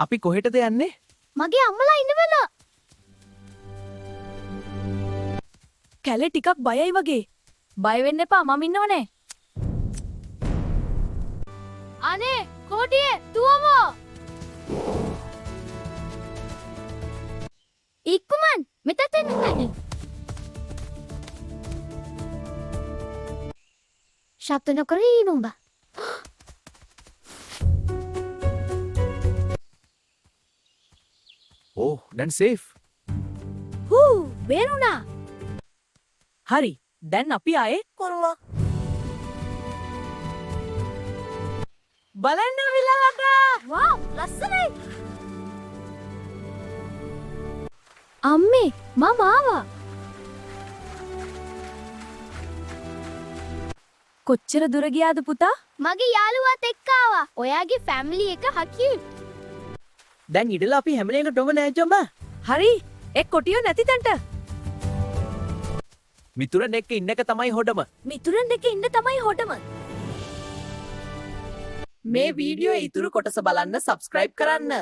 අපි කොහෙටද යන්නේ? මගේ අම්මලා ඉන්න වෙලා. කැලේ ටිකක් බයයි වගේ. බය වෙන්න එපා මම ඉන්නවනේ. අනේ කොටියේ දුවමෝ. ඉක්මන් මෙතට එන්න. ශබ්ද නොකර ඉන්න උඹ. ඕ දැන් සේෆ්. හූ බේරුණා. හරි දැන් අපි ආයේ කොරලා. බලන්න විලලට. වව් ලස්සනයි. අම්මේ මම ආවා. කොච්චර දුර ගියාද පුතා? මගේ යාළුවාත් එක්ක ආවා. ඔයාගේ ෆැමිලි එක හකියු. දැන් ඉඩලා අපි හැම එකටම නෑ ජොම්බා. හරි එක් කොටියෝ නැති තැනට. මිතුරන් එක්ක ඉන්න එක තමයි හොඩම. මිතුරන් එක ඉන්න තමයි හොටම. මේ වීඩියෝ ඉතුරු කොටස බලන්න සබ්ස්ක්‍රයිබ් කරන්න.